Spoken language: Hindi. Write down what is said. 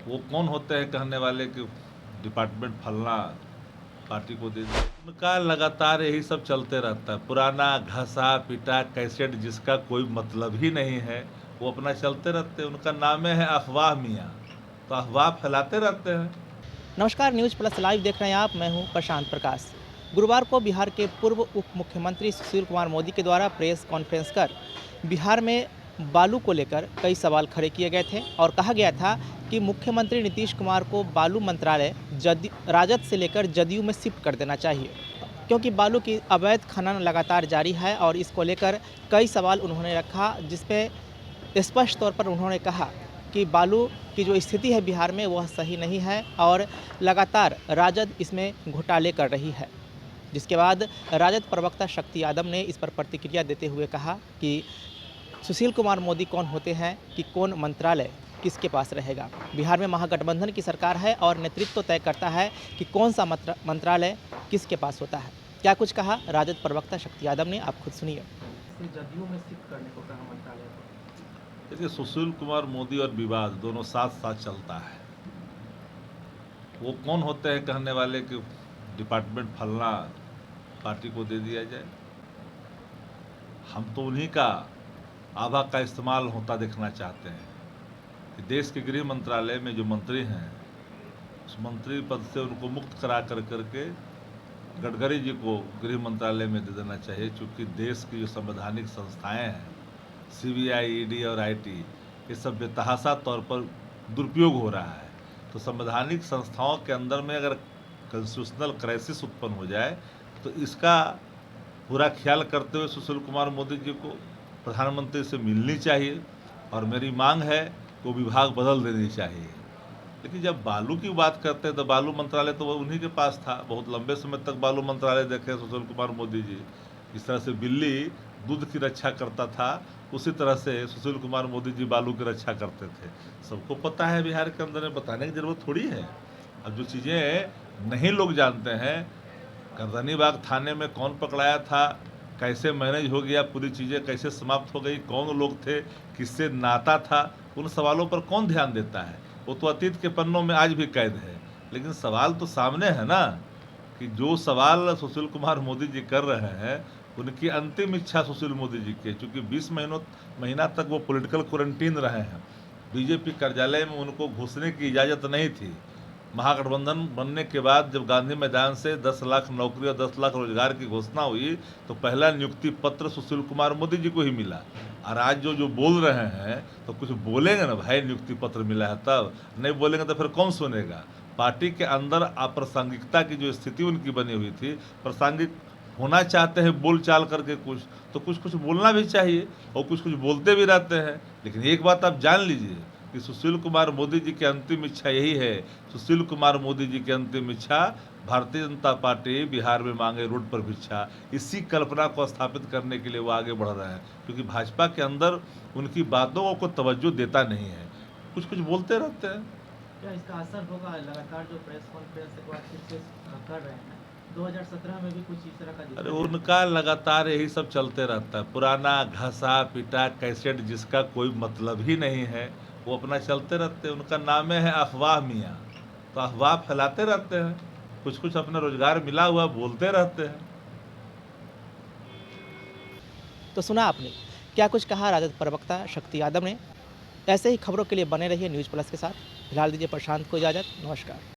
वो कौन होते हैं कहने वाले कि डिपार्टमेंट फलना पार्टी को दे दिया। उनका लगातार यही सब चलते रहता है, पुराना घसा पिटा कैसेट जिसका कोई मतलब ही नहीं है वो अपना चलते रहते हैं। उनका नाम है अफवाह मियाँ, तो अफवाह फैलाते रहते हैं। नमस्कार, न्यूज़ प्लस लाइव देख रहे हैं आप। मैं हूं प्रशांत प्रकाश। गुरुवार को बिहार के पूर्व उप मुख्यमंत्री सुशील कुमार मोदी के द्वारा प्रेस कॉन्फ्रेंस कर बिहार में बालू को लेकर कई सवाल खड़े किए गए थे और कहा गया था कि मुख्यमंत्री नीतीश कुमार को बालू मंत्रालय राजद से लेकर जदयू में शिफ्ट कर देना चाहिए, क्योंकि बालू की अवैध खनन लगातार जारी है और इसको लेकर कई सवाल उन्होंने रखा, जिसपे स्पष्ट तौर पर उन्होंने कहा कि बालू की जो स्थिति है बिहार में वह सही नहीं है और लगातार राजद इसमें घोटाले कर रही है। जिसके बाद राजद प्रवक्ता शक्ति यादव ने इस पर प्रतिक्रिया देते हुए कहा कि सुशील कुमार मोदी कौन होते हैं कि कौन मंत्रालय किसके पास रहेगा। बिहार में महागठबंधन की सरकार है और नेतृत्व तय करता है कि कौन सा मंत्रालय किसके पास होता है। क्या कुछ कहा राजद प्रवक्ता शक्ति यादव ने, आप खुद सुनिए। जदयू में शिफ्ट करने को कहा मंत्रालय को। देखिए, सुशील कुमार मोदी और विवाद दोनों साथ साथ चलता है। वो कौन होते हैं कहने वाले कि डिपार्टमेंट फलना पार्टी को दे दिया जाए। हम तो उन्हीं का आभा का इस्तेमाल होता देखना चाहते हैं कि देश के गृह मंत्रालय में जो मंत्री हैं उस मंत्री पद से उनको मुक्त करा करके गडकरी जी को गृह मंत्रालय में दे देना चाहिए, क्योंकि देश की जो संवैधानिक संस्थाएं हैं सीबीआई, ईडी और आईटी, ये सब बेतहाशा तौर पर दुरुपयोग हो रहा है। तो संवैधानिक संस्थाओं के अंदर में अगर कॉन्स्टिट्यूशनल क्राइसिस उत्पन्न हो जाए तो इसका पूरा ख्याल करते हुए सुशील कुमार मोदी जी को प्रधानमंत्री से मिलनी चाहिए और मेरी मांग है कि वो विभाग बदल देनी चाहिए। लेकिन जब बालू की बात करते हैं तो बालू मंत्रालय तो वो उन्हीं के पास था। बहुत लंबे समय तक बालू मंत्रालय देखे सुशील कुमार मोदी जी। इस तरह से बिल्ली दूध की रक्षा करता था, उसी तरह से सुशील कुमार मोदी जी बालू की रक्षा करते थे। सबको पता है, बिहार के अंदर में बताने की जरूरत थोड़ी है। अब जो चीज़ें नहीं लोग जानते हैं, गर्दनीबाग थाने में कौन पकड़ाया था, कैसे मैनेज हो गया, पूरी चीज़ें कैसे समाप्त हो गई, कौन लोग थे, किससे नाता था, उन सवालों पर कौन ध्यान देता है। वो तो अतीत के पन्नों में आज भी कैद है। लेकिन सवाल तो सामने है ना, कि जो सवाल सुशील कुमार मोदी जी कर रहे हैं उनकी अंतिम इच्छा सुशील मोदी जी की, चूँकि 20 महीना तक वो पॉलिटिकल क्वारंटीन रहे हैं। बीजेपी कार्यालय में उनको घुसने की इजाज़त नहीं थी। महागठबंधन बनने के बाद जब गांधी मैदान से 10 लाख नौकरी और 10 लाख रोजगार की घोषणा हुई तो पहला नियुक्ति पत्र सुशील कुमार मोदी जी को ही मिला। और आज जो जो बोल रहे हैं तो कुछ बोलेंगे ना भाई, नियुक्ति पत्र मिला है तब, नहीं बोलेंगे तो फिर कौन सुनेगा। पार्टी के अंदर अप्रासंगिकता की जो स्थिति उनकी बनी हुई थी, प्रासंगिक होना चाहते हैं बोल चाल करके कुछ, तो कुछ कुछ बोलना भी चाहिए और कुछ कुछ बोलते भी रहते हैं। लेकिन एक बात आप जान लीजिए कि सुशील कुमार मोदी जी की अंतिम इच्छा यही है। सुशील कुमार मोदी जी की अंतिम इच्छा भारतीय जनता पार्टी बिहार में मांगे रोड पर भिक्षा, इसी कल्पना को स्थापित करने के लिए वो आगे बढ़ रहे हैं, क्योंकि भाजपा के अंदर उनकी बातों को तवज्जो देता नहीं है, कुछ कुछ बोलते रहते हैं। क्या इसका असर होगा? लगातार जो प्रेस कॉन्फ्रेंस के बाद फिर से कर रहे हैं, 2017 में भी कुछ इस तरह का अरे उनका लगातार यही सब चलते रहता है, पुराना घसा पिटा कैसेट जिसका कोई मतलब ही नहीं है वो अपना चलते रहते हैं। उनका नाम है अफवाह मियाँ, तो अफवाह फैलाते रहते हैं, कुछ कुछ अपना रोजगार मिला हुआ बोलते रहते हैं। तो सुना आपने क्या कुछ कहा राजद प्रवक्ता शक्ति यादव ने। ऐसे ही खबरों के लिए बने रहिए न्यूज़ प्लस के साथ। फिलहाल दीजिए प्रशांत को इजाज़त। नमस्कार।